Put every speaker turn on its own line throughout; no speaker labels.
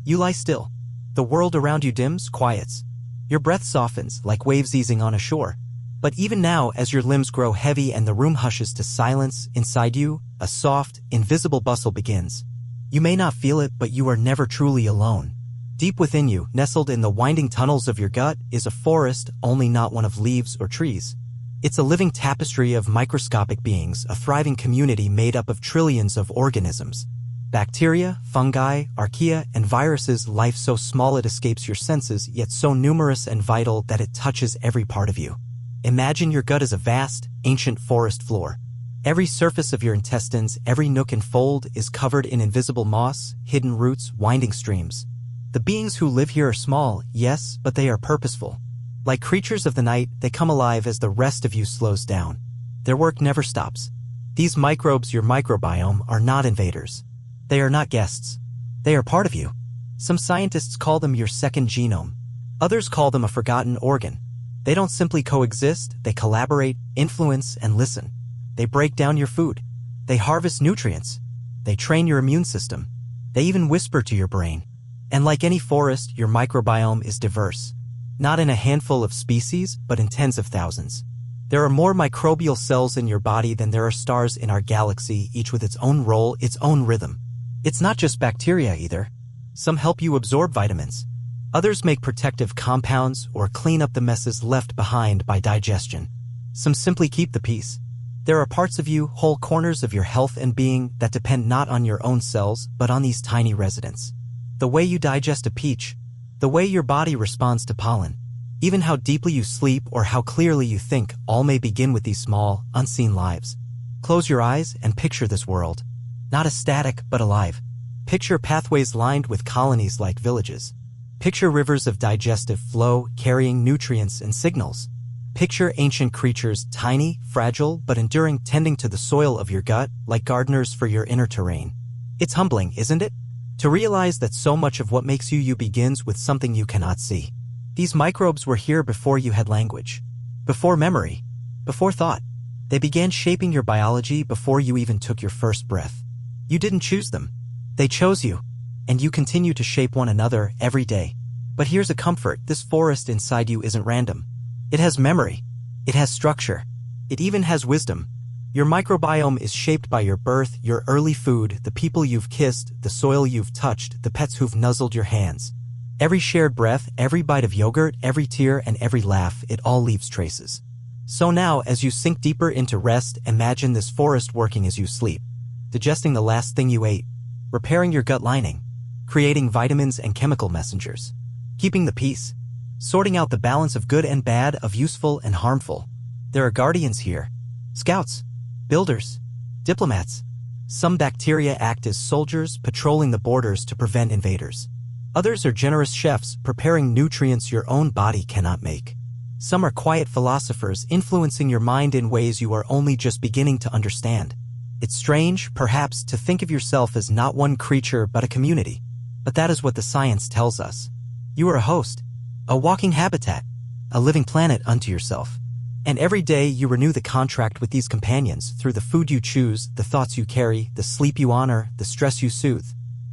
You lie still. The world around you dims, quiets. Your breath softens, like waves easing on a shore. But even now, as your limbs grow heavy and the room hushes to silence, inside you, a soft, invisible bustle begins. You may not feel it, but you are never truly alone. Deep within you, nestled in the winding tunnels of your gut, is a forest, only not one of leaves or trees. It's a living tapestry of microscopic beings, a thriving community made up of trillions of organisms. Bacteria, fungi, archaea, and viruses, life so small it escapes your senses, yet so numerous and vital that it touches every part of you. Imagine your gut as a vast, ancient forest floor. Every surface of your intestines, every nook and fold is covered in invisible moss, hidden roots, winding streams. The beings who live here are small, yes, but they are purposeful. Like creatures of the night, they come alive as the rest of you slows down. Their work never stops. These microbes, your microbiome, are not invaders. They are not guests. They are part of you. Some scientists call them your second genome. Others call them a forgotten organ. They don't simply coexist, they collaborate, influence, and listen. They break down your food. They harvest nutrients. They train your immune system. They even whisper to your brain. And like any forest, your microbiome is diverse. Not in a handful of species, but in tens of thousands. There are more microbial cells in your body than there are stars in our galaxy, each with its own role, its own rhythm. It's not just bacteria either. Some help you absorb vitamins. Others make protective compounds or clean up the messes left behind by digestion. Some simply keep the peace. There are parts of you, whole corners of your health and being, that depend not on your own cells, but on these tiny residents. The way you digest a peach, the way your body responds to pollen, even how deeply you sleep or how clearly you think, all may begin with these small, unseen lives. Close your eyes and picture this world. Not as static, but alive. Picture pathways lined with colonies like villages. Picture rivers of digestive flow carrying nutrients and signals. Picture ancient creatures, tiny, fragile, but enduring, tending to the soil of your gut like gardeners for your inner terrain. It's humbling, isn't it? To realize that so much of what makes you you begins with something you cannot see. These microbes were here before you had language, before memory, before thought. They began shaping your biology before you even took your first breath. You didn't choose them. They chose you. And you continue to shape one another every day. But here's a comfort, this forest inside you isn't random. It has memory. It has structure. It even has wisdom. Your microbiome is shaped by your birth, your early food, the people you've kissed, the soil you've touched, the pets who've nuzzled your hands. Every shared breath, every bite of yogurt, every tear, and every laugh, it all leaves traces. So now, as you sink deeper into rest, imagine this forest working as you sleep. Digesting the last thing you ate, repairing your gut lining, creating vitamins and chemical messengers, keeping the peace, sorting out the balance of good and bad, of useful and harmful. There are guardians here, scouts, builders, diplomats. Some bacteria act as soldiers, patrolling the borders to prevent invaders. Others are generous chefs, preparing nutrients your own body cannot make. Some are quiet philosophers, influencing your mind in ways you are only just beginning to understand. It's strange, perhaps, to think of yourself as not one creature but a community. But that is what the science tells us. You are a host, a walking habitat, a living planet unto yourself. And every day you renew the contract with these companions through the food you choose, the thoughts you carry, the sleep you honor, the stress you soothe.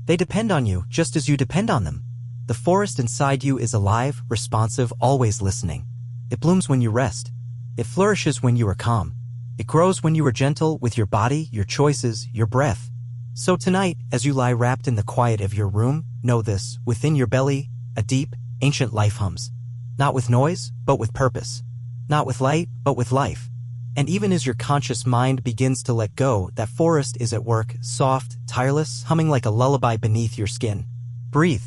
They depend on you just as you depend on them. The forest inside you is alive, responsive, always listening. It blooms when you rest. It flourishes when you are calm. It grows when you are gentle with your body, your choices, your breath. So tonight, as you lie wrapped in the quiet of your room, know this, within your belly, a deep, ancient life hums. Not with noise, but with purpose. Not with light, but with life. And even as your conscious mind begins to let go, that forest is at work, soft, tireless, humming like a lullaby beneath your skin. Breathe.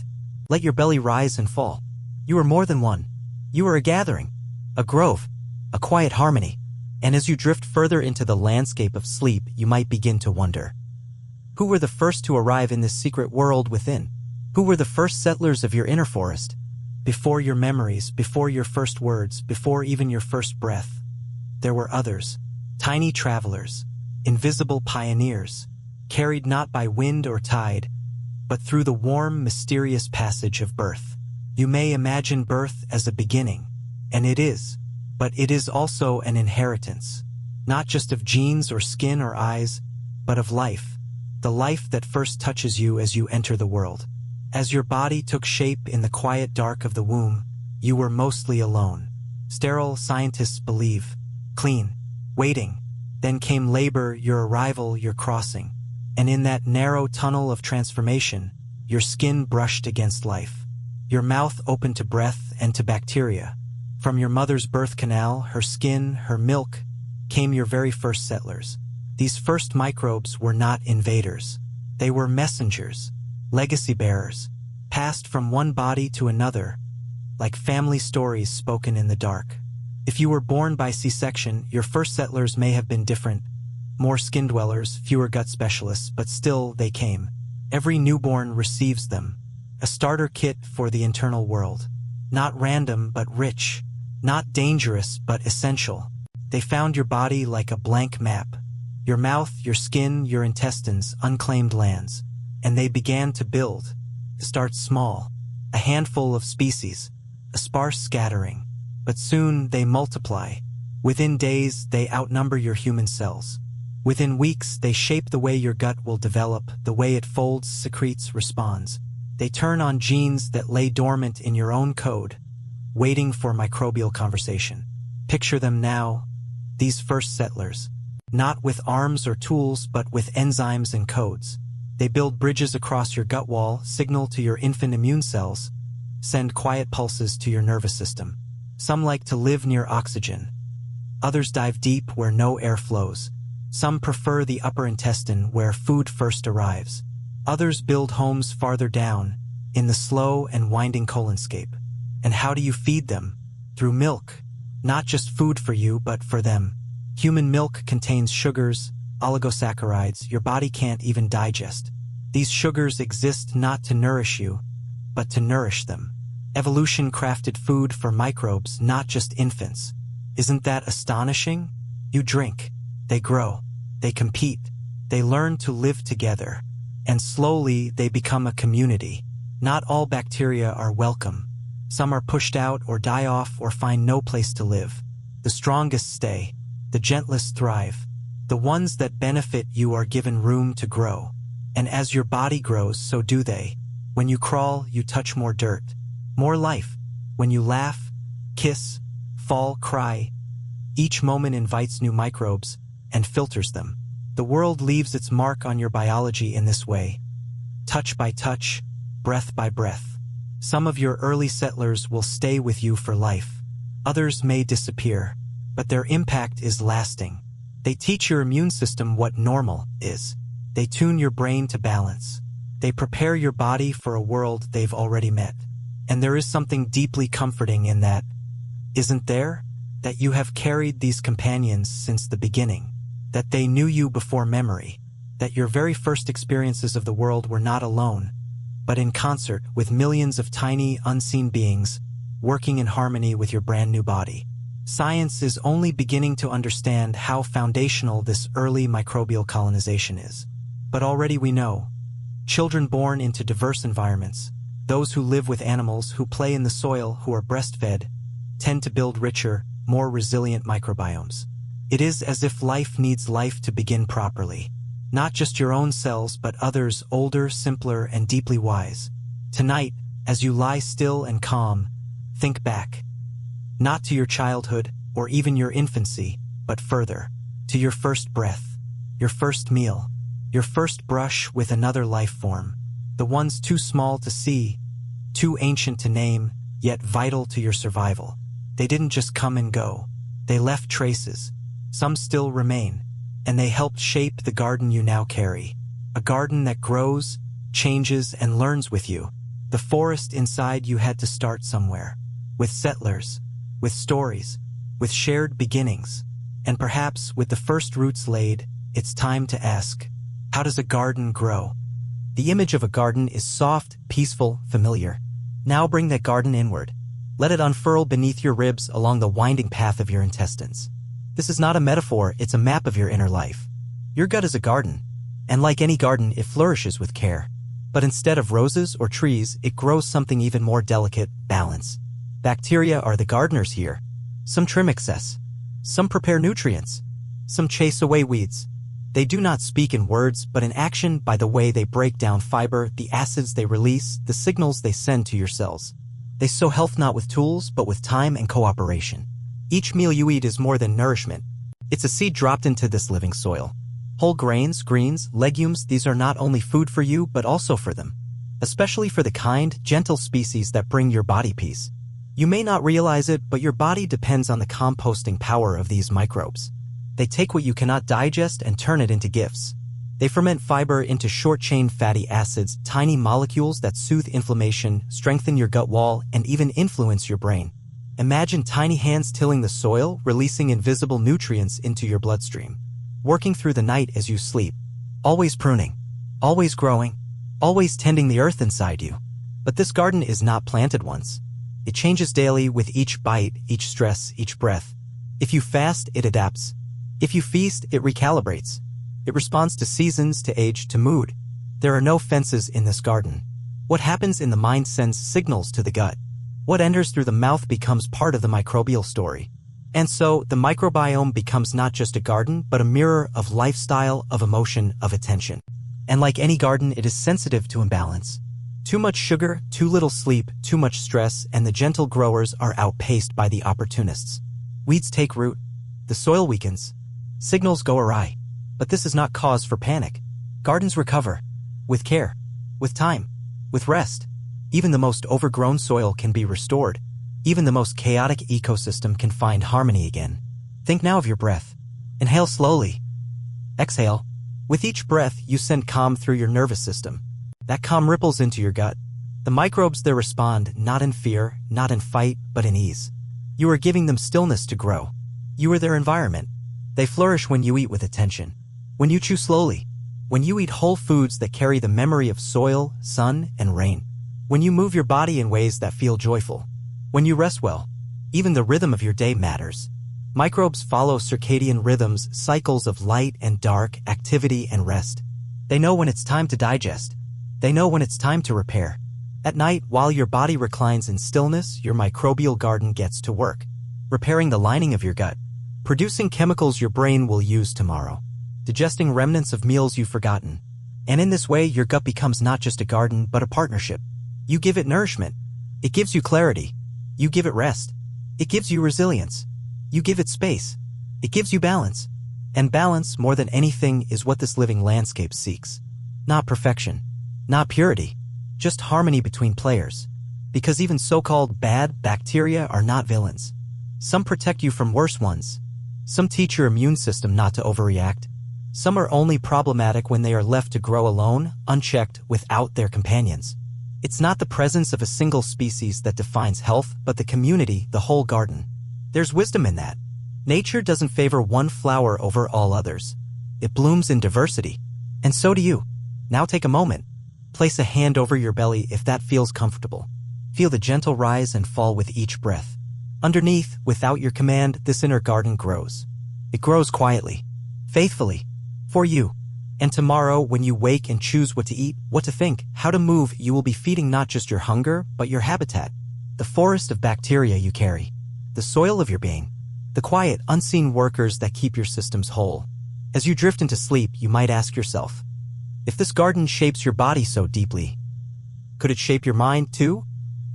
Let your belly rise and fall. You are more than one. You are a gathering, a grove, a quiet harmony. And as you drift further into the landscape of sleep, you might begin to wonder. Who were the first to arrive in this secret world within? Who were the first settlers of your inner forest? Before your memories, before your first words, before even your first breath, there were others, tiny travelers, invisible pioneers, carried not by wind or tide, but through the warm, mysterious passage of birth. You may imagine birth as a beginning, and it is. But it is also an inheritance, not just of genes or skin or eyes, but of life, the life that first touches you as you enter the world. As your body took shape in the quiet dark of the womb, you were mostly alone. Sterile, scientists believe. Clean. Waiting. Then came labor, your arrival, your crossing. And in that narrow tunnel of transformation, your skin brushed against life. Your mouth opened to breath and to bacteria. From your mother's birth canal, her skin, her milk, came your very first settlers. These first microbes were not invaders. They were messengers, legacy bearers, passed from one body to another, like family stories spoken in the dark. If you were born by C-section, your first settlers may have been different, more skin dwellers, fewer gut specialists, but still they came. Every newborn receives them, a starter kit for the internal world. Not random, but rich. Not dangerous, but essential. They found your body like a blank map. Your mouth, your skin, your intestines, unclaimed lands. And they began to build. Start small. A handful of species. A sparse scattering. But soon they multiply. Within days, they outnumber your human cells. Within weeks, they shape the way your gut will develop, the way it folds, secretes, responds. They turn on genes that lay dormant in your own code, waiting for microbial conversation. Picture them now, these first settlers. Not with arms or tools, but with enzymes and codes. They build bridges across your gut wall, signal to your infant immune cells, send quiet pulses to your nervous system. Some like to live near oxygen. Others dive deep where no air flows. Some prefer the upper intestine where food first arrives. Others build homes farther down, in the slow and winding colonscape. And how do you feed them? Through milk. Not just food for you, but for them. Human milk contains sugars, oligosaccharides your body can't even digest. These sugars exist not to nourish you, but to nourish them. Evolution crafted food for microbes, not just infants. Isn't that astonishing? You drink. They grow. They compete. They learn to live together. And slowly they become a community. Not all bacteria are welcome. Some are pushed out or die off or find no place to live. The strongest stay. The gentlest thrive. The ones that benefit you are given room to grow. And as your body grows, so do they. When you crawl, you touch more dirt. More life. When you laugh, kiss, fall, cry, each moment invites new microbes and filters them. The world leaves its mark on your biology in this way. Touch by touch, breath by breath. Some of your early settlers will stay with you for life. Others may disappear, but their impact is lasting. They teach your immune system what normal is. They tune your brain to balance. They prepare your body for a world they've already met. And there is something deeply comforting in that, isn't there? That you have carried these companions since the beginning. That they knew you before memory. That your very first experiences of the world were not alone, but in concert with millions of tiny, unseen beings, working in harmony with your brand new body. Science is only beginning to understand how foundational this early microbial colonization is. But already we know. Children born into diverse environments, those who live with animals, who play in the soil, who are breastfed, tend to build richer, more resilient microbiomes. It is as if life needs life to begin properly. Not just your own cells, but others older, simpler, and deeply wise. Tonight, as you lie still and calm, think back. Not to your childhood, or even your infancy, but further. To your first breath, your first meal, your first brush with another life form. The ones too small to see, too ancient to name, yet vital to your survival. They didn't just come and go. They left traces. Some still remain. And they helped shape the garden you now carry. A garden that grows, changes, and learns with you. The forest inside you had to start somewhere. With settlers, with stories, with shared beginnings. And perhaps with the first roots laid, it's time to ask, how does a garden grow? The image of a garden is soft, peaceful, familiar. Now bring that garden inward. Let it unfurl beneath your ribs along the winding path of your intestines. This is not a metaphor, it's a map of your inner life. Your gut is a garden, and like any garden, it flourishes with care. But instead of roses or trees, it grows something even more delicate, balance. Bacteria are the gardeners here. Some trim excess. Some prepare nutrients. Some chase away weeds. They do not speak in words, but in action, by the way they break down fiber, the acids they release, the signals they send to your cells. They sow health not with tools, but with time and cooperation. Each meal you eat is more than nourishment. It's a seed dropped into this living soil. Whole grains, greens, legumes, these are not only food for you, but also for them. Especially for the kind, gentle species that bring your body peace. You may not realize it, but your body depends on the composting power of these microbes. They take what you cannot digest and turn it into gifts. They ferment fiber into short-chain fatty acids, tiny molecules that soothe inflammation, strengthen your gut wall, and even influence your brain. Imagine tiny hands tilling the soil, releasing invisible nutrients into your bloodstream. Working through the night as you sleep. Always pruning. Always growing. Always tending the earth inside you. But this garden is not planted once. It changes daily with each bite, each stress, each breath. If you fast, it adapts. If you feast, it recalibrates. It responds to seasons, to age, to mood. There are no fences in this garden. What happens in the mind sends signals to the gut. What enters through the mouth becomes part of the microbial story. And so, the microbiome becomes not just a garden, but a mirror of lifestyle, of emotion, of attention. And like any garden, it is sensitive to imbalance. Too much sugar, too little sleep, too much stress, and the gentle growers are outpaced by the opportunists. Weeds take root. The soil weakens. Signals go awry. But this is not cause for panic. Gardens recover. With care. With time. With rest. Even the most overgrown soil can be restored. Even the most chaotic ecosystem can find harmony again. Think now of your breath. Inhale slowly. Exhale. With each breath, you send calm through your nervous system. That calm ripples into your gut. The microbes there respond, not in fear, not in fight, but in ease. You are giving them stillness to grow. You are their environment. They flourish when you eat with attention. When you chew slowly. When you eat whole foods that carry the memory of soil, sun, and rain. When you move your body in ways that feel joyful. When you rest well. Even the rhythm of your day matters. Microbes follow circadian rhythms, cycles of light and dark, activity and rest. They know when it's time to digest. They know when it's time to repair. At night, while your body reclines in stillness, your microbial garden gets to work. Repairing the lining of your gut. Producing chemicals your brain will use tomorrow. Digesting remnants of meals you've forgotten. And in this way, your gut becomes not just a garden, but a partnership. You give it nourishment. It gives you clarity. You give it rest. It gives you resilience. You give it space. It gives you balance. And balance, more than anything, is what this living landscape seeks. Not perfection. Not purity. Just harmony between players. Because even so-called bad bacteria are not villains. Some protect you from worse ones. Some teach your immune system not to overreact. Some are only problematic when they are left to grow alone, unchecked, without their companions. It's not the presence of a single species that defines health, but the community, the whole garden. There's wisdom in that. Nature doesn't favor one flower over all others. It blooms in diversity. And so do you. Now take a moment. Place a hand over your belly if that feels comfortable. Feel the gentle rise and fall with each breath. Underneath, without your command, this inner garden grows. It grows quietly, faithfully, for you. And tomorrow, when you wake and choose what to eat, what to think, how to move, you will be feeding not just your hunger, but your habitat. The forest of bacteria you carry. The soil of your being. The quiet, unseen workers that keep your systems whole. As you drift into sleep, you might ask yourself, if this garden shapes your body so deeply, could it shape your mind too?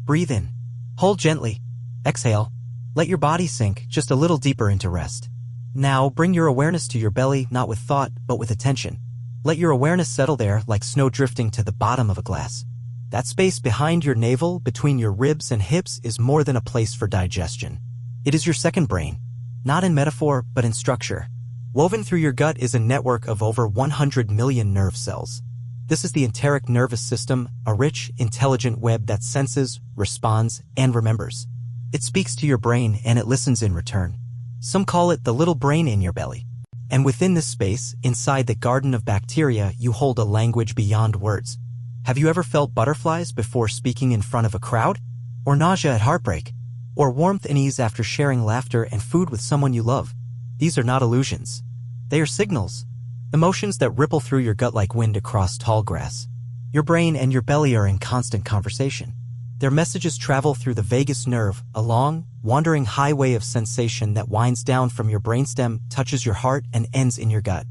Breathe in. Hold gently. Exhale. Let your body sink just a little deeper into rest. Now, bring your awareness to your belly, not with thought, but with attention. Let your awareness settle there like snow drifting to the bottom of a glass. That space behind your navel, between your ribs and hips, is more than a place for digestion. It is your second brain. Not in metaphor, but in structure. Woven through your gut is a network of over 100 million nerve cells. This is the enteric nervous system, a rich, intelligent web that senses, responds, and remembers. It speaks to your brain and it listens in return. Some call it the little brain in your belly. And within this space, inside the garden of bacteria, you hold a language beyond words. Have you ever felt butterflies before speaking in front of a crowd? Or nausea at heartbreak? Or warmth and ease after sharing laughter and food with someone you love? These are not illusions. They are signals. Emotions that ripple through your gut like wind across tall grass. Your brain and your belly are in constant conversation. Their messages travel through the vagus nerve, a long, wandering highway of sensation that winds down from your brainstem, touches your heart, and ends in your gut.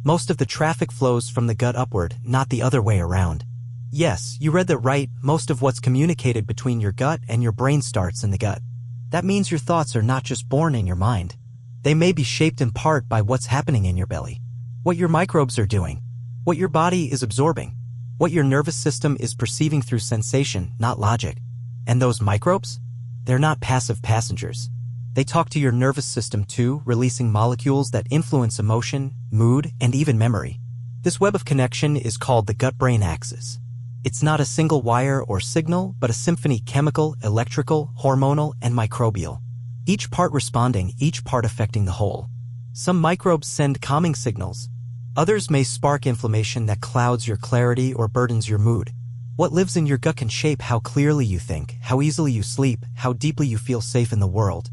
Most of the traffic flows from the gut upward, not the other way around. Yes, you read that right, most of what's communicated between your gut and your brain starts in the gut. That means your thoughts are not just born in your mind. They may be shaped in part by what's happening in your belly. What your microbes are doing. What your body is absorbing. What your nervous system is perceiving through sensation, not logic. And those microbes? They're not passive passengers. They talk to your nervous system too, releasing molecules that influence emotion, mood, and even memory. This web of connection is called the gut-brain axis. It's not a single wire or signal, but a symphony: chemical, electrical, hormonal, and microbial. Each part responding, each part affecting the whole. Some microbes send calming signals. Others may spark inflammation that clouds your clarity or burdens your mood. What lives in your gut can shape how clearly you think, how easily you sleep, how deeply you feel safe in the world.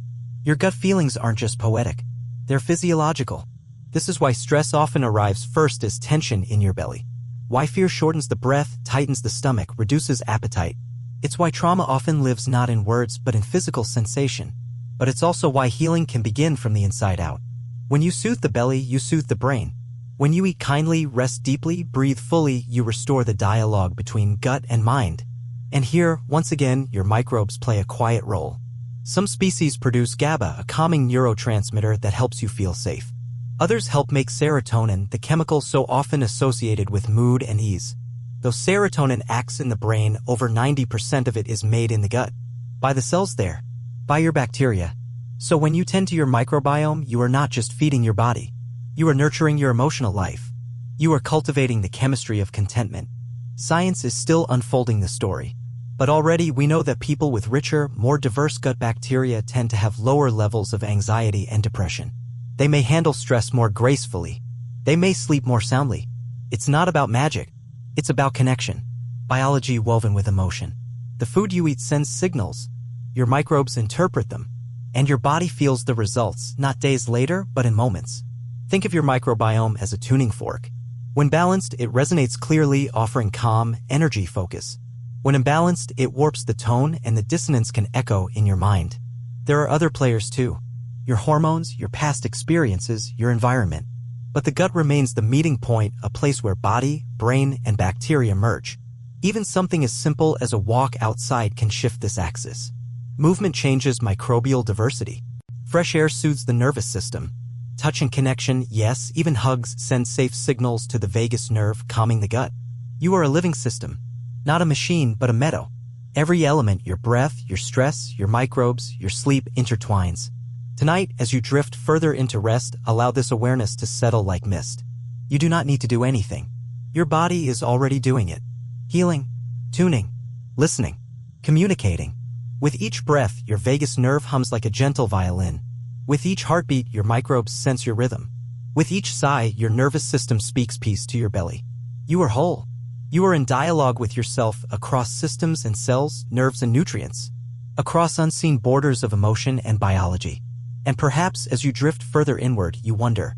Your gut feelings aren't just poetic. They're physiological. This is why stress often arrives first as tension in your belly. Why fear shortens the breath, tightens the stomach, reduces appetite. It's why trauma often lives not in words but in physical sensation. But it's also why healing can begin from the inside out. When you soothe the belly, you soothe the brain. When you eat kindly, rest deeply, breathe fully, you restore the dialogue between gut and mind. And here, once again, your microbes play a quiet role. Some species produce GABA, a calming neurotransmitter that helps you feel safe. Others help make serotonin, the chemical so often associated with mood and ease. Though serotonin acts in the brain, over 90% of it is made in the gut. By the cells there. By your bacteria. So when you tend to your microbiome, you are not just feeding your body. You are nurturing your emotional life. You are cultivating the chemistry of contentment. Science is still unfolding the story. But already we know that people with richer, more diverse gut bacteria tend to have lower levels of anxiety and depression. They may handle stress more gracefully. They may sleep more soundly. It's not about magic. It's about connection. Biology woven with emotion. The food you eat sends signals. Your microbes interpret them. And your body feels the results, not days later, but in moments. Think of your microbiome as a tuning fork. When balanced, it resonates clearly, offering calm, energy focus. When imbalanced, it warps the tone and the dissonance can echo in your mind. There are other players too. Your hormones, your past experiences, your environment. But the gut remains the meeting point, a place where body, brain, and bacteria merge. Even something as simple as a walk outside can shift this axis. Movement changes microbial diversity. Fresh air soothes the nervous system. Touch and connection, yes, even hugs send safe signals to the vagus nerve, calming the gut. You are a living system. Not a machine, but a meadow. Every element, your breath, your stress, your microbes, your sleep, intertwines. Tonight, as you drift further into rest, allow this awareness to settle like mist. You do not need to do anything. Your body is already doing it. Healing, tuning, listening, communicating. With each breath, your vagus nerve hums like a gentle violin. With each heartbeat, your microbes sense your rhythm. With each sigh, your nervous system speaks peace to your belly. You are whole. You are in dialogue with yourself across systems and cells, nerves and nutrients. Across unseen borders of emotion and biology. And perhaps as you drift further inward, you wonder,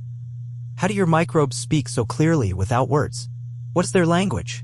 how do your microbes speak so clearly without words? What is their language?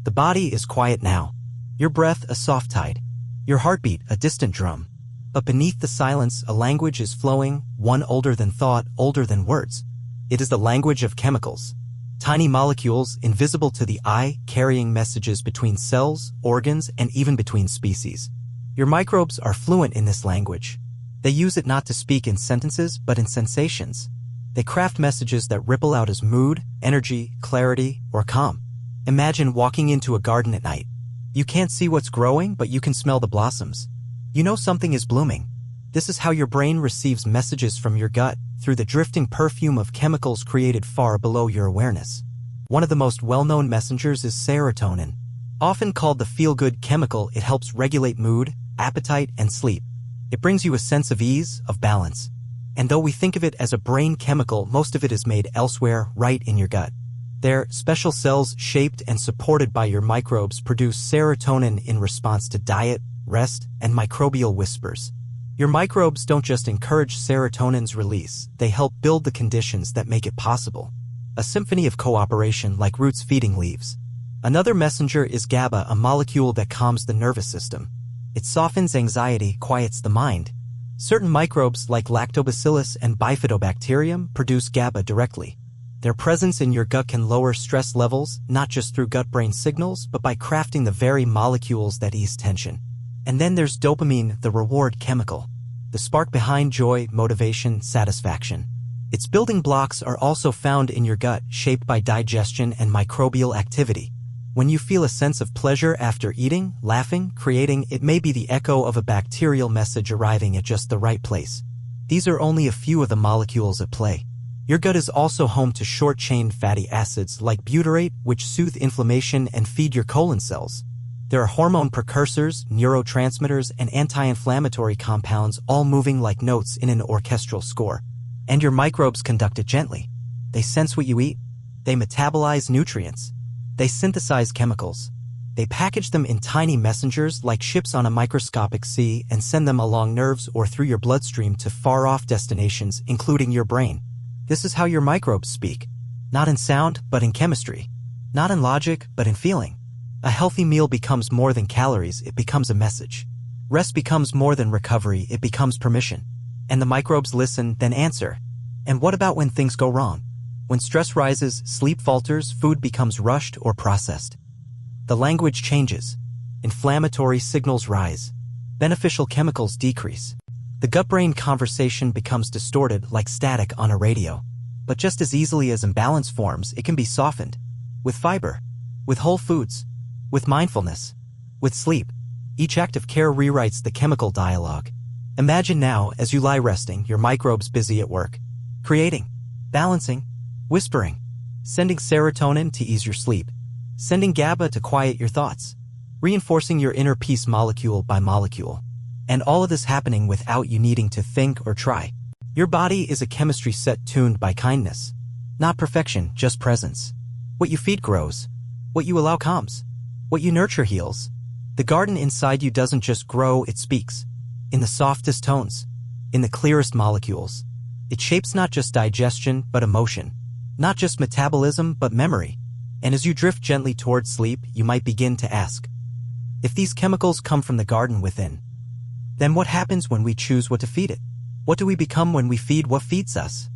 The body is quiet now. Your breath a soft tide. Your heartbeat a distant drum. But beneath the silence, a language is flowing, one older than thought, older than words. It is the language of chemicals. Tiny molecules, invisible to the eye, carrying messages between cells, organs, and even between species. Your microbes are fluent in this language. They use it not to speak in sentences, but in sensations. They craft messages that ripple out as mood, energy, clarity, or calm. Imagine walking into a garden at night. You can't see what's growing, but you can smell the blossoms. You know something is blooming. This is how your brain receives messages from your gut, through the drifting perfume of chemicals created far below your awareness. One of the most well-known messengers is serotonin. Often called the feel-good chemical, it helps regulate mood, appetite, and sleep. It brings you a sense of ease, of balance. And though we think of it as a brain chemical, most of it is made elsewhere, right in your gut. There, special cells shaped and supported by your microbes produce serotonin in response to diet, rest, and microbial whispers. Your microbes don't just encourage serotonin's release, they help build the conditions that make it possible. A symphony of cooperation like roots feeding leaves. Another messenger is GABA, a molecule that calms the nervous system. It softens anxiety, quiets the mind. Certain microbes like lactobacillus and bifidobacterium produce GABA directly. Their presence in your gut can lower stress levels, not just through gut-brain signals, but by crafting the very molecules that ease tension. And then there's dopamine, the reward chemical, the spark behind joy, motivation, satisfaction. Its building blocks are also found in your gut, shaped by digestion and microbial activity. When you feel a sense of pleasure after eating, laughing, creating, it may be the echo of a bacterial message arriving at just the right place. These are only a few of the molecules at play. Your gut is also home to short-chain fatty acids like butyrate, which soothe inflammation and feed your colon cells. There are hormone precursors, neurotransmitters, and anti-inflammatory compounds all moving like notes in an orchestral score. And your microbes conduct it gently. They sense what you eat. They metabolize nutrients. They synthesize chemicals. They package them in tiny messengers like ships on a microscopic sea and send them along nerves or through your bloodstream to far-off destinations, including your brain. This is how your microbes speak. Not in sound, but in chemistry. Not in logic, but in feeling. A healthy meal becomes more than calories, it becomes a message. Rest becomes more than recovery, it becomes permission. And the microbes listen, then answer. And what about when things go wrong? When stress rises, sleep falters, food becomes rushed or processed. The language changes. Inflammatory signals rise. Beneficial chemicals decrease. The gut-brain conversation becomes distorted like static on a radio. But just as easily as imbalance forms, it can be softened. With fiber. With whole foods. With mindfulness. With sleep. Each act of care rewrites the chemical dialogue. Imagine now, as you lie resting, your microbes busy at work. Creating. Balancing. Whispering. Sending serotonin to ease your sleep. Sending GABA to quiet your thoughts. Reinforcing your inner peace molecule by molecule. And all of this happening without you needing to think or try. Your body is a chemistry set tuned by kindness. Not perfection, just presence. What you feed grows. What you allow calms. What you nurture heals. The garden inside you doesn't just grow, it speaks. In the softest tones. In the clearest molecules. It shapes not just digestion, but emotion. Not just metabolism, but memory. And as you drift gently towards sleep, you might begin to ask, if these chemicals come from the garden within, then what happens when we choose what to feed it? What do we become when we feed what feeds us?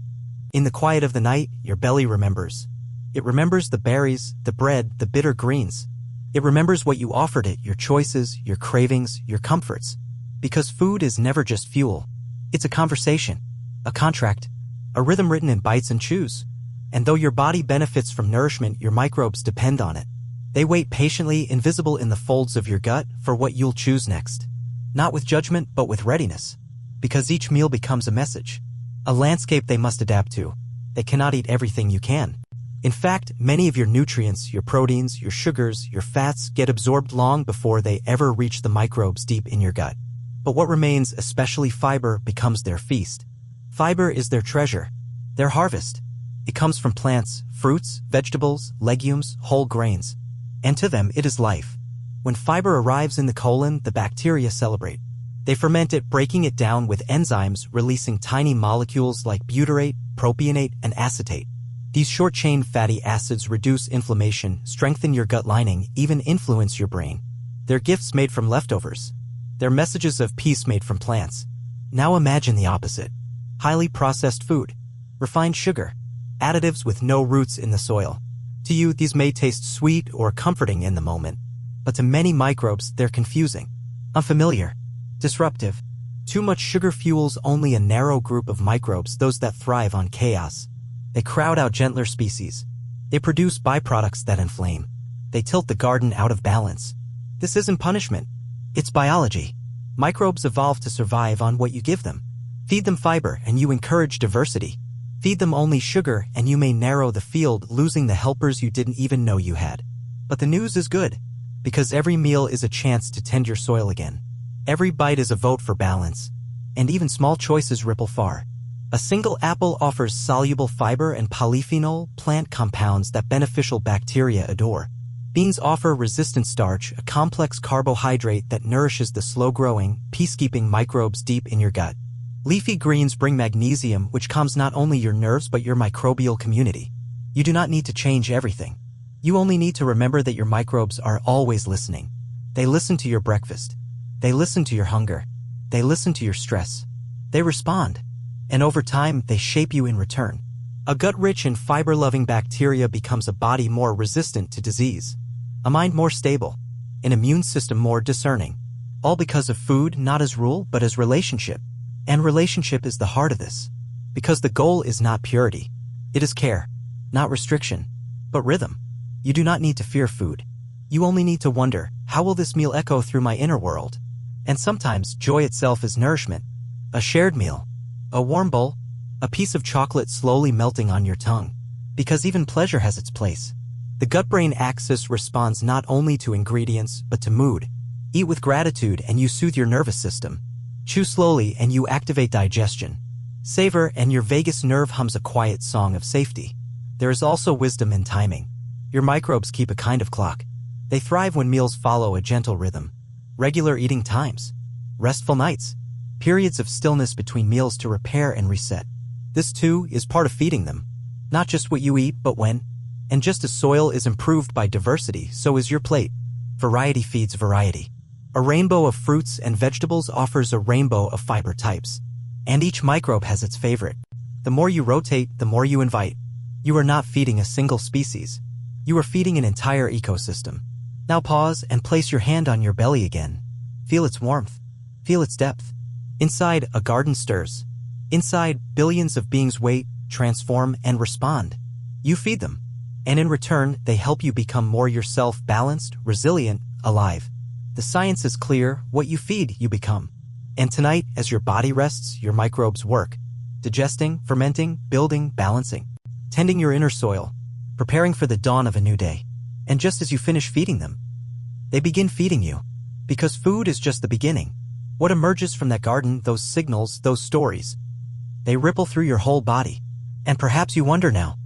In the quiet of the night, your belly remembers. It remembers the berries, the bread, the bitter greens. It remembers what you offered it, your choices, your cravings, your comforts. Because food is never just fuel. It's a conversation, a contract, a rhythm written in bites and chews. And though your body benefits from nourishment, your microbes depend on it. They wait patiently, invisible in the folds of your gut, for what you'll choose next. Not with judgment, but with readiness. Because each meal becomes a message. A landscape they must adapt to. They cannot eat everything you can. In fact, many of your nutrients, your proteins, your sugars, your fats get absorbed long before they ever reach the microbes deep in your gut. But what remains, especially fiber, becomes their feast. Fiber is their treasure, their harvest. It comes from plants, fruits, vegetables, legumes, whole grains. And to them it is life. When fiber arrives in the colon, the bacteria celebrate. They ferment it, breaking it down with enzymes, releasing tiny molecules like butyrate, propionate, and acetate. These short-chain fatty acids reduce inflammation, strengthen your gut lining, even influence your brain. They're gifts made from leftovers. They're messages of peace made from plants. Now imagine the opposite. Highly processed food. Refined sugar. Additives with no roots in the soil. To you, these may taste sweet or comforting in the moment. But to many microbes, they're confusing. Unfamiliar. Disruptive. Too much sugar fuels only a narrow group of microbes, those that thrive on chaos. They crowd out gentler species. They produce byproducts that inflame. They tilt the garden out of balance. This isn't punishment. It's biology. Microbes evolve to survive on what you give them. Feed them fiber and you encourage diversity. Feed them only sugar and you may narrow the field, losing the helpers you didn't even know you had. But the news is good, because every meal is a chance to tend your soil again. Every bite is a vote for balance. And even small choices ripple far. A single apple offers soluble fiber and polyphenol, plant compounds that beneficial bacteria adore. Beans offer resistant starch, a complex carbohydrate that nourishes the slow-growing, peacekeeping microbes deep in your gut. Leafy greens bring magnesium, which calms not only your nerves but your microbial community. You do not need to change everything. You only need to remember that your microbes are always listening. They listen to your breakfast. They listen to your hunger. They listen to your stress. They respond. And over time, they shape you in return. A gut rich in fiber-loving bacteria becomes a body more resistant to disease, a mind more stable, an immune system more discerning. All because of food, not as rule, but as relationship. And relationship is the heart of this. Because the goal is not purity. It is care, not restriction, but rhythm. You do not need to fear food. You only need to wonder, how will this meal echo through my inner world? And sometimes joy itself is nourishment. A shared meal, a warm bowl, a piece of chocolate slowly melting on your tongue. Because even pleasure has its place. The gut-brain axis responds not only to ingredients, but to mood. Eat with gratitude and you soothe your nervous system. Chew slowly and you activate digestion. Savor and your vagus nerve hums a quiet song of safety. There is also wisdom in timing. Your microbes keep a kind of clock. They thrive when meals follow a gentle rhythm. Regular eating times. Restful nights. Periods of stillness between meals to repair and reset. This too is part of feeding them. Not just what you eat, but when. And just as soil is improved by diversity, so is your plate. Variety feeds variety. A rainbow of fruits and vegetables offers a rainbow of fiber types. And each microbe has its favorite. The more you rotate, the more you invite. You are not feeding a single species. You are feeding an entire ecosystem. Now pause and place your hand on your belly again. Feel its warmth. Feel its depth. Inside, a garden stirs. Inside, billions of beings wait, transform, and respond. You feed them. And in return, they help you become more yourself, balanced, resilient, alive. The science is clear, what you feed, you become. And tonight, as your body rests, your microbes work. Digesting, fermenting, building, balancing. Tending your inner soil. Preparing for the dawn of a new day. And just as you finish feeding them, they begin feeding you. Because food is just the beginning. What emerges from that garden, those signals, those stories, they ripple through your whole body. And perhaps you wonder now,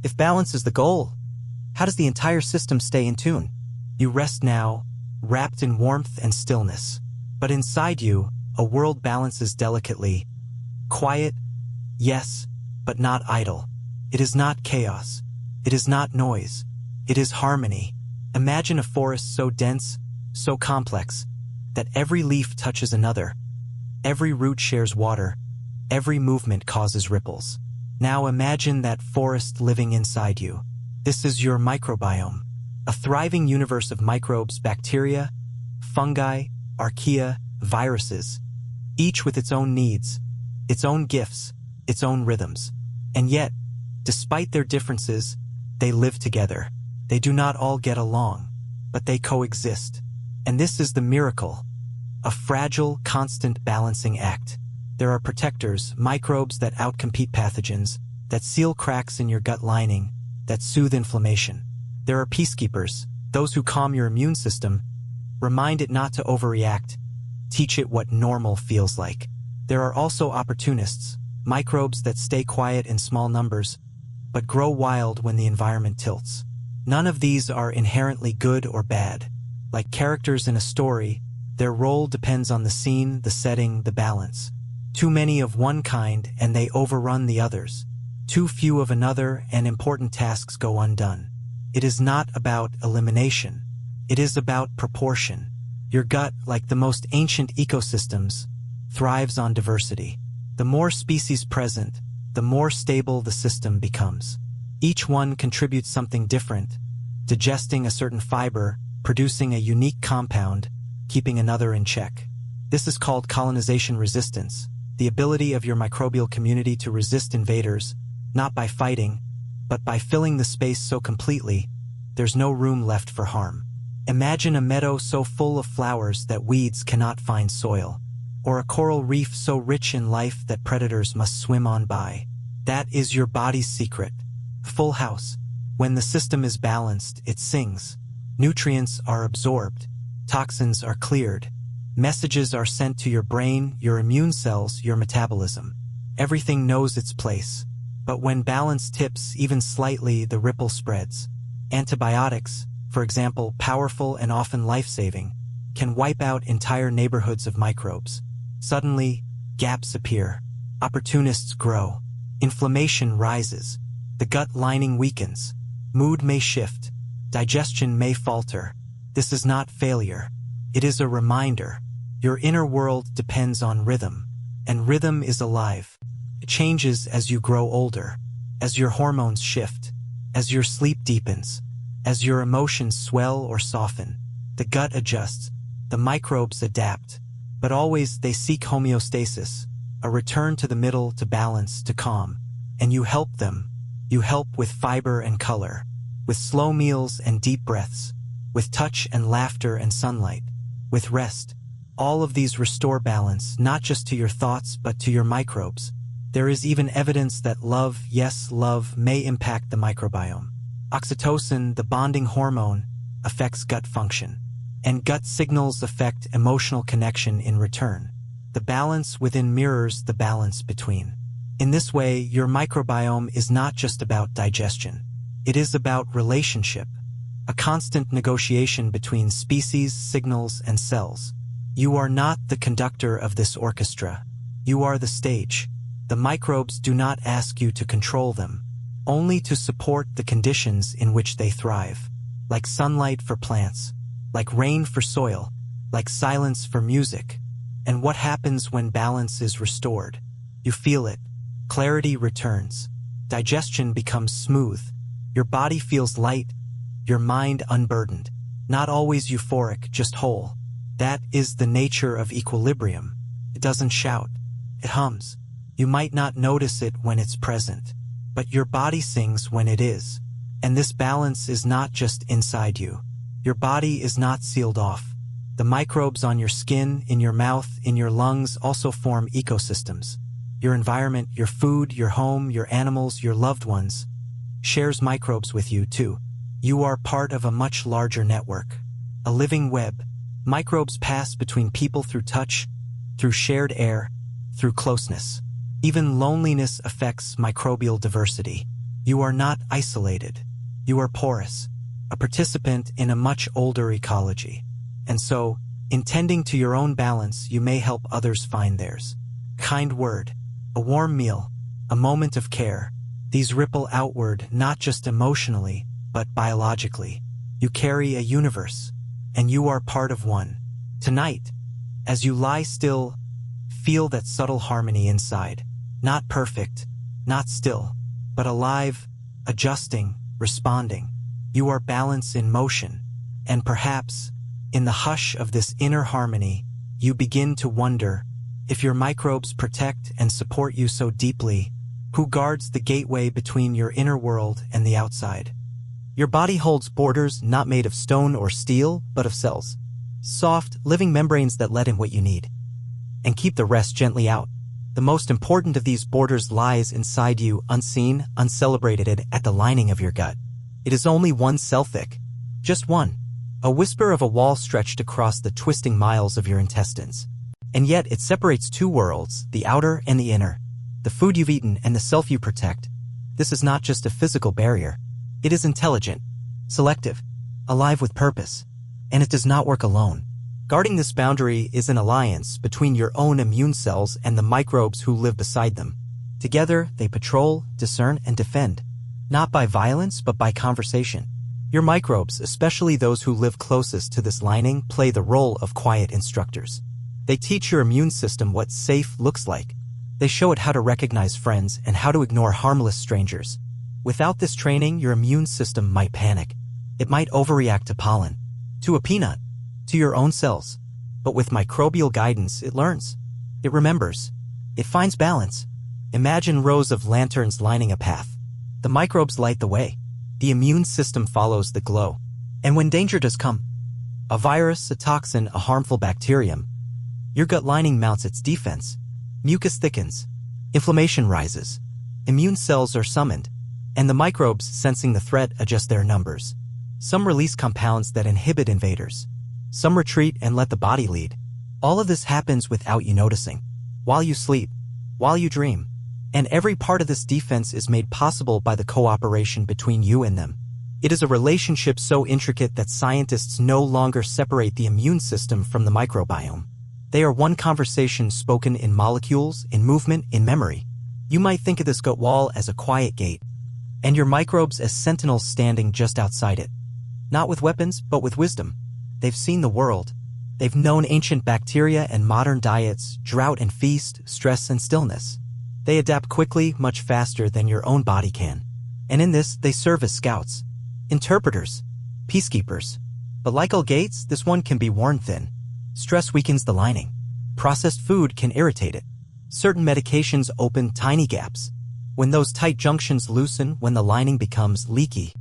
if balance is the goal, how does the entire system stay in tune? You rest now, wrapped in warmth and stillness. But inside you, a world balances delicately. Quiet, yes, but not idle. It is not chaos. It is not noise. It is harmony. Imagine a forest so dense, so complex, that every leaf touches another. Every root shares water. Every movement causes ripples. Now imagine that forest living inside you. This is your microbiome. A thriving universe of microbes, bacteria, fungi, archaea, viruses, each with its own needs, its own gifts, its own rhythms. And yet, despite their differences, they live together. They do not all get along, but they coexist. And this is the miracle, a fragile, constant balancing act. There are protectors, microbes that outcompete pathogens, that seal cracks in your gut lining, that soothe inflammation. There are peacekeepers, those who calm your immune system, remind it not to overreact, teach it what normal feels like. There are also opportunists, microbes that stay quiet in small numbers, but grow wild when the environment tilts. None of these are inherently good or bad. Like characters in a story, their role depends on the scene, the setting, the balance. Too many of one kind and they overrun the others. Too few of another and important tasks go undone. It is not about elimination. It is about proportion. Your gut, like the most ancient ecosystems, thrives on diversity. The more species present, the more stable the system becomes. Each one contributes something different, digesting a certain fiber, producing a unique compound, keeping another in check. This is called colonization resistance, the ability of your microbial community to resist invaders, not by fighting, but by filling the space so completely, there's no room left for harm. Imagine a meadow so full of flowers that weeds cannot find soil, or a coral reef so rich in life that predators must swim on by. That is your body's secret. Full house. When the system is balanced, it sings. Nutrients are absorbed. Toxins are cleared. Messages are sent to your brain, your immune cells, your metabolism. Everything knows its place. But when balance tips even slightly, the ripple spreads. Antibiotics, for example, powerful and often life-saving, can wipe out entire neighborhoods of microbes. Suddenly, gaps appear. Opportunists grow. Inflammation rises. The gut lining weakens. Mood may shift. Digestion may falter. This is not failure. It is a reminder. Your inner world depends on rhythm. And rhythm is alive. It changes as you grow older. as your hormones shift, as your sleep deepens, as your emotions swell or soften, the gut adjusts, the microbes adapt, but always they seek homeostasis, a return to the middle, to balance, to calm. And you help them. You help with fiber and color, with slow meals and deep breaths, with touch and laughter and sunlight, with rest. All of these restore balance, not just to your thoughts, but to your microbes. There is even evidence that love, yes, love, may impact the microbiome. Oxytocin, the bonding hormone, affects gut function, and gut signals affect emotional connection in return. The balance within mirrors the balance between. In this way, your microbiome is not just about digestion. It is about relationship, a constant negotiation between species, signals, and cells. You are not the conductor of this orchestra. You are the stage. The microbes do not ask you to control them, only to support the conditions in which they thrive. Like sunlight for plants, like rain for soil, like silence for music. And what happens when balance is restored? You feel it. Clarity returns. Digestion becomes smooth. Your body feels light, your mind unburdened. Not always euphoric, just whole. That is the nature of equilibrium. It doesn't shout. It hums. You might not notice it when it's present, but your body sings when it is. And this balance is not just inside you. Your body is not sealed off. The microbes on your skin, in your mouth, in your lungs also form ecosystems. Your environment, your food, your home, your animals, your loved ones, shares microbes with you too. You are part of a much larger network, a living web. Microbes pass between people through touch, through shared air, through closeness. Even loneliness affects microbial diversity. You are not isolated. You are porous, a participant in a much older ecology. And so, in tending to your own balance, you may help others find theirs. Kind word, a warm meal, a moment of care. These ripple outward, not just emotionally, but biologically. You carry a universe, and you are part of one. Tonight, as you lie still, feel that subtle harmony inside. Not perfect, not still, but alive, adjusting, responding. You are balance in motion, and perhaps, in the hush of this inner harmony, you begin to wonder, if your microbes protect and support you so deeply, who guards the gateway between your inner world and the outside? Your body holds borders not made of stone or steel, but of cells. Soft, living membranes that let in what you need, and keep the rest gently out. The most important of these borders lies inside you, unseen, uncelebrated, at the lining of your gut. It is only 1 cell thick. Just one. A whisper of a wall stretched across the twisting miles of your intestines. And yet it separates 2 worlds, the outer and the inner. The food you've eaten and the self you protect. This is not just a physical barrier. It is intelligent, selective, alive with purpose. And it does not work alone. Guarding this boundary is an alliance between your own immune cells and the microbes who live beside them. Together, they patrol, discern, and defend. Not by violence, but by conversation. Your microbes, especially those who live closest to this lining, play the role of quiet instructors. They teach your immune system what safe looks like. They show it how to recognize friends and how to ignore harmless strangers. Without this training, your immune system might panic. It might overreact to pollen, to a peanut, to your own cells. But with microbial guidance, it learns. It remembers. It finds balance. Imagine rows of lanterns lining a path. The microbes light the way. The immune system follows the glow. And when danger does come, a virus, a toxin, a harmful bacterium, your gut lining mounts its defense. Mucus thickens. Inflammation rises. Immune cells are summoned. And the microbes, sensing the threat, adjust their numbers. Some release compounds that inhibit invaders. Some retreat and let the body lead. All of this happens without you noticing. While you sleep. While you dream. And every part of this defense is made possible by the cooperation between you and them. It is a relationship so intricate that scientists no longer separate the immune system from the microbiome. They are one conversation spoken in molecules, in movement, in memory. You might think of this gut wall as a quiet gate, and your microbes as sentinels standing just outside it. Not with weapons, but with wisdom. They've seen the world. They've known ancient bacteria and modern diets, drought and feast, stress and stillness. They adapt quickly, much faster than your own body can. And in this, they serve as scouts, interpreters, peacekeepers. But like all gates, this one can be worn thin. Stress weakens the lining. Processed food can irritate it. Certain medications open tiny gaps. When those tight junctions loosen, when the lining becomes leaky,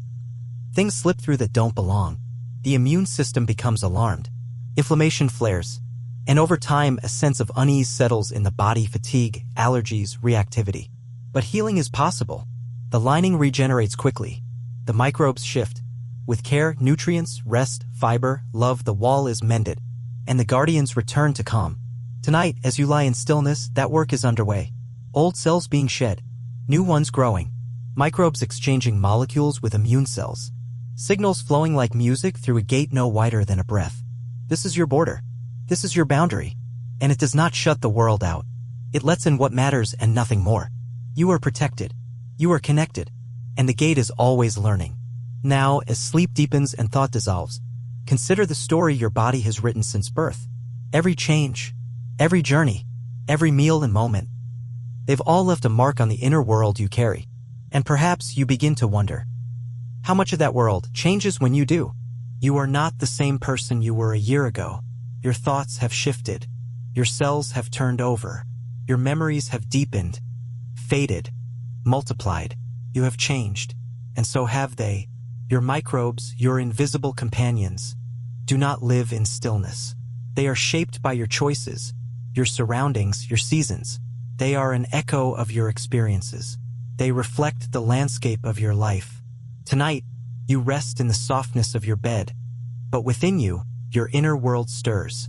things slip through that don't belong. The immune system becomes alarmed. Inflammation flares. And over time, a sense of unease settles in the body, fatigue, allergies, reactivity. But healing is possible. The lining regenerates quickly. The microbes shift. With care, nutrients, rest, fiber, love, the wall is mended. And the guardians return to calm. Tonight, as you lie in stillness, that work is underway. Old cells being shed. New ones growing. Microbes exchanging molecules with immune cells. Signals flowing like music through a gate no wider than a breath. This is your border. This is your boundary. And it does not shut the world out. It lets in what matters and nothing more. You are protected. You are connected. And the gate is always learning. Now, as sleep deepens and thought dissolves, consider the story your body has written since birth. Every change, every journey, every meal and moment. They've all left a mark on the inner world you carry. And perhaps you begin to wonder, how much of that world changes when you do? You are not the same person you were a year ago. Your thoughts have shifted. Your cells have turned over. Your memories have deepened, faded, multiplied. You have changed, and so have they. Your microbes, your invisible companions, do not live in stillness. They are shaped by your choices, your surroundings, your seasons. They are an echo of your experiences. They reflect the landscape of your life. Tonight, you rest in the softness of your bed, but within you, your inner world stirs.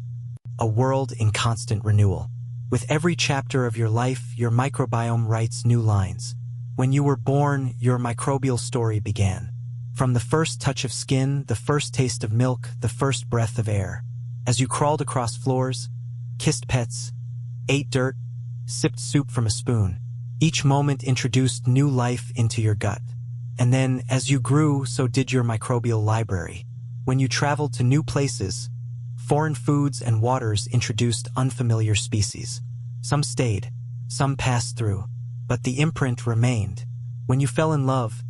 A world in constant renewal. With every chapter of your life, your microbiome writes new lines. When you were born, your microbial story began. From the first touch of skin, the first taste of milk, the first breath of air. As you crawled across floors, kissed pets, ate dirt, sipped soup from a spoon, each moment introduced new life into your gut. And then, as you grew, so did your microbial library. When you traveled to new places, foreign foods and waters introduced unfamiliar species. Some stayed, some passed through, but the imprint remained. When you fell in love,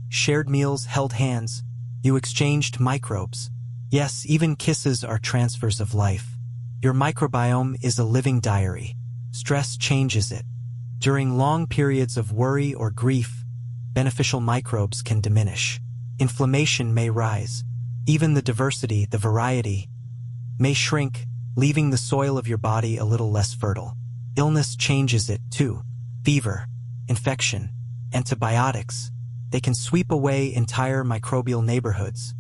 shared meals, held hands, you exchanged microbes. Yes, even kisses are transfers of life. Your microbiome is a living diary. Stress changes it. During long periods of worry or grief, beneficial microbes can diminish. Inflammation may rise. Even the diversity, the variety, may shrink, leaving the soil of your body a little less fertile. Illness changes it too. Fever, infection, antibiotics. They can sweep away entire microbial neighborhoods,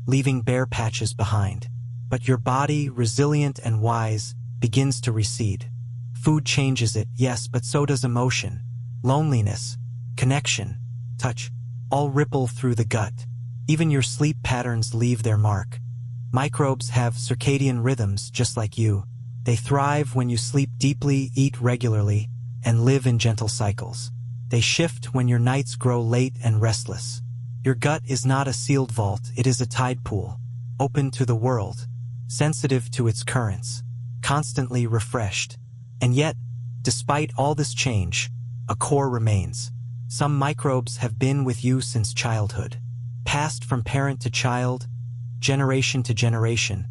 leaving bare patches behind. But your body, resilient and wise, begins to recede. Food changes it, yes, but so does emotion, loneliness, connection, touch, all ripple through the gut. Even your sleep patterns leave their mark. Microbes have circadian rhythms just like you. They thrive when you sleep deeply, eat regularly, and live in gentle cycles. They shift when your nights grow late and restless. Your gut is not a sealed vault, it is a tide pool, open to the world, sensitive to its currents, constantly refreshed. And yet, despite all this change, a core remains. Some microbes have been with you since childhood, passed from parent to child, generation to generation,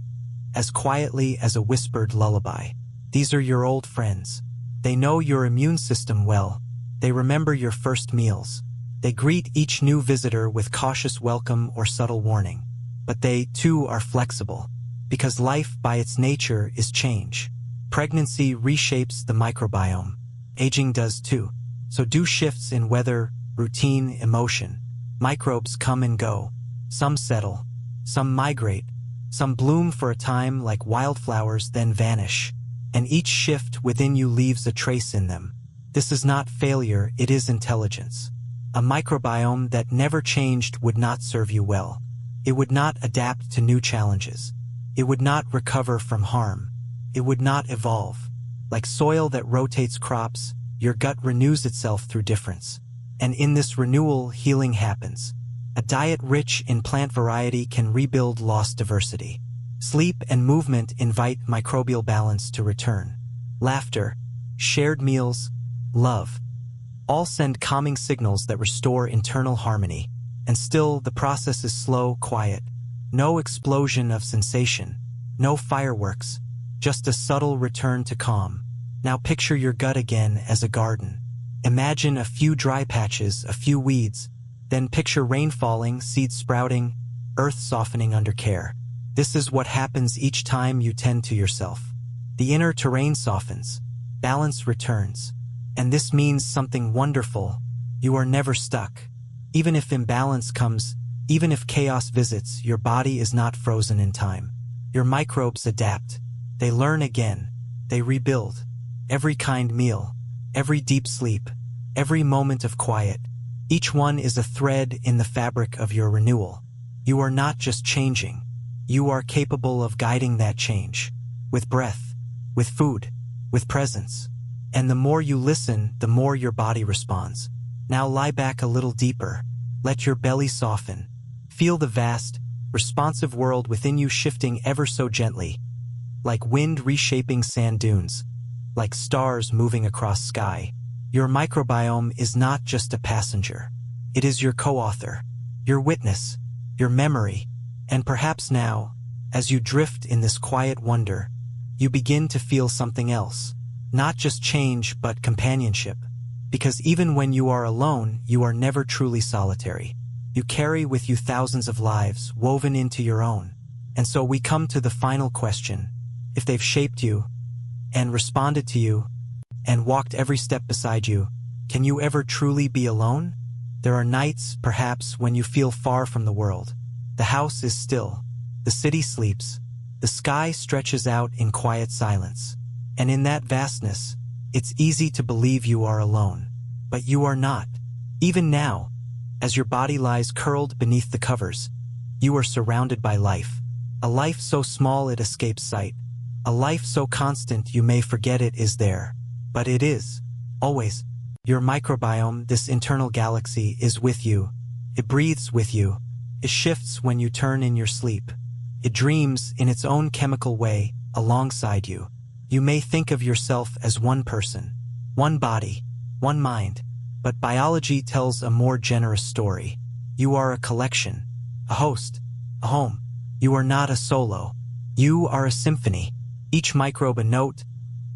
as quietly as a whispered lullaby. These are your old friends. They know your immune system well. They remember your first meals. They greet each new visitor with cautious welcome or subtle warning. But they, too, are flexible, because life, by its nature, is change. Pregnancy reshapes the microbiome. Aging does too. So do shifts in weather, routine, emotion. Microbes come and go. Some settle. Some migrate. Some bloom for a time like wildflowers, then vanish. And each shift within you leaves a trace in them. This is not failure, it is intelligence. A microbiome that never changed would not serve you well. It would not adapt to new challenges. It would not recover from harm. It would not evolve. Like soil that rotates crops, your gut renews itself through difference. And in this renewal, healing happens. A diet rich in plant variety can rebuild lost diversity. Sleep and movement invite microbial balance to return. Laughter, shared meals, love, All send calming signals that restore internal harmony. And still, the process is slow, quiet. No explosion of sensation. No fireworks. Just a subtle return to calm. Now picture your gut again as a garden. Imagine a few dry patches, a few weeds. Then picture rain falling, seeds sprouting, earth softening under care. This is what happens each time you tend to yourself. The inner terrain softens. Balance returns. And this means something wonderful. You are never stuck. Even if imbalance comes, even if chaos visits, your body is not frozen in time. Your microbes adapt. They learn again. They rebuild. Every kind meal, every deep sleep, every moment of quiet, each one is a thread in the fabric of your renewal. You are not just changing. You are capable of guiding that change. With breath, with food, with presence. And the more you listen, the more your body responds. Now lie back a little deeper. Let your belly soften. Feel the vast, responsive world within you shifting ever so gently. Like wind reshaping sand dunes. Like stars moving across sky. Your microbiome is not just a passenger. It is your co-author, your witness, your memory. And perhaps now, as you drift in this quiet wonder, you begin to feel something else. Not just change, but companionship. Because even when you are alone, you are never truly solitary. You carry with you thousands of lives woven into your own. And so we come to the final question. If they've shaped you, and responded to you, and walked every step beside you, can you ever truly be alone? There are nights, perhaps, when you feel far from the world. The house is still. The city sleeps. The sky stretches out in quiet silence. And in that vastness, it's easy to believe you are alone. But you are not. Even now, as your body lies curled beneath the covers, you are surrounded by life. A life so small it escapes sight. A life so constant you may forget it is there. But it is. Always. Your microbiome, this internal galaxy, is with you. It breathes with you. It shifts when you turn in your sleep. It dreams in its own chemical way, alongside you. You may think of yourself as one person, one body, one mind. But biology tells a more generous story. You are a collection, a host, a home. You are not a solo. You are a symphony. Each microbe a note,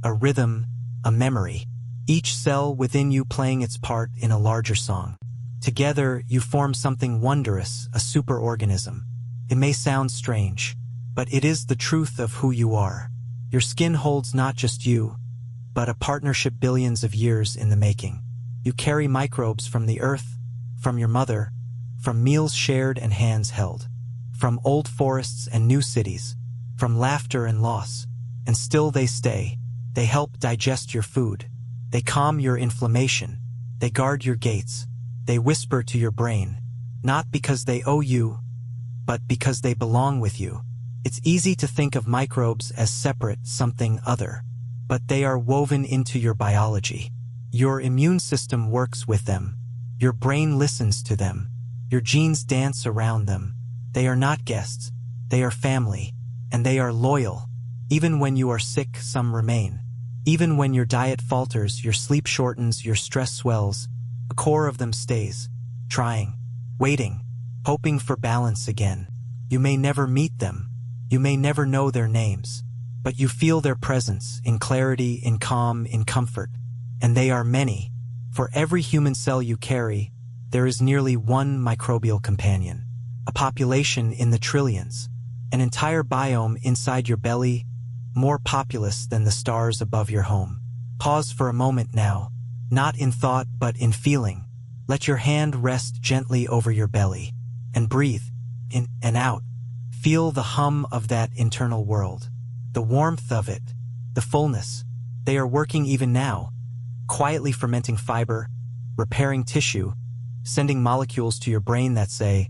a rhythm, a memory. Each cell within you playing its part in a larger song. Together, you form something wondrous, a superorganism. It may sound strange, but it is the truth of who you are. Your skin holds not just you, but a partnership billions of years in the making. You carry microbes from the earth, from your mother, from meals shared and hands held, from old forests and new cities, from laughter and loss. And still they stay. They help digest your food. They calm your inflammation. They guard your gates. They whisper to your brain, not because they owe you, but because they belong with you. It's easy to think of microbes as separate, something other, but they are woven into your biology. Your immune system works with them. Your brain listens to them. Your genes dance around them. They are not guests. They are family. And they are loyal. Even when you are sick, some remain. Even when your diet falters, your sleep shortens, your stress swells, a core of them stays, trying, waiting, hoping for balance again. You may never meet them. You may never know their names. But you feel their presence in clarity, in calm, in comfort. And they are many. For every human cell you carry, there is nearly one microbial companion. A population in the trillions. An entire biome inside your belly, more populous than the stars above your home. Pause for a moment now, not in thought but in feeling. Let your hand rest gently over your belly, and breathe, in and out. Feel the hum of that internal world, the warmth of it, the fullness. They are working even now, quietly fermenting fiber, repairing tissue, sending molecules to your brain that say,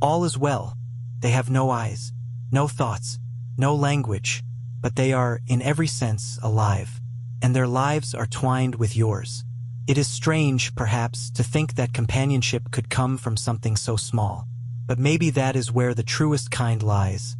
all is well. They have no eyes, no thoughts, no language, but they are, in every sense, alive, and their lives are twined with yours. It is strange, perhaps, to think that companionship could come from something so small, but maybe that is where the truest kind lies.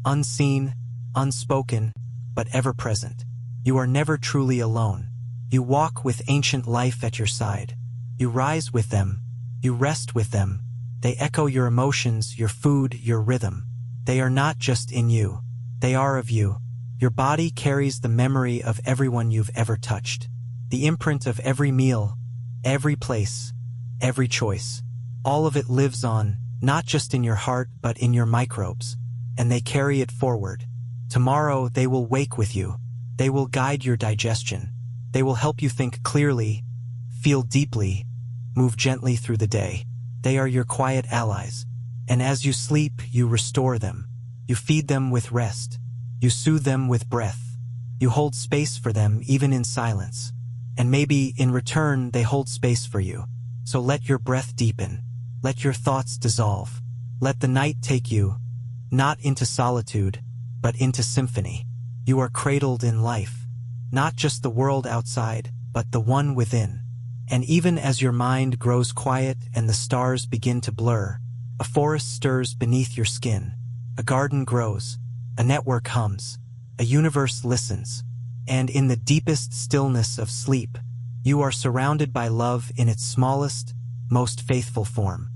Unseen, unspoken, but ever present. You are never truly alone. You walk with ancient life at your side, You rise with them. You rest with them. They echo your emotions, your food, your rhythm. They are not just in you. They are of you. Your body carries the memory of everyone you've ever touched. The imprint of every meal, every place, every choice. All of it lives on, not just in your heart, but in your microbes. And they carry it forward. Tomorrow they will wake with you. They will guide your digestion. They will help you think clearly, feel deeply, move gently through the day. They are your quiet allies. And as you sleep, you restore them. You feed them with rest. You soothe them with breath. You hold space for them even in silence. And maybe in return they hold space for you. So let your breath deepen. Let your thoughts dissolve. Let the night take you, not into solitude, but into symphony. You are cradled in life, not just the world outside, but the one within. And even as your mind grows quiet and the stars begin to blur, a forest stirs beneath your skin. A garden grows. A network hums. A universe listens. And in the deepest stillness of sleep, you are surrounded by love in its smallest, most faithful form.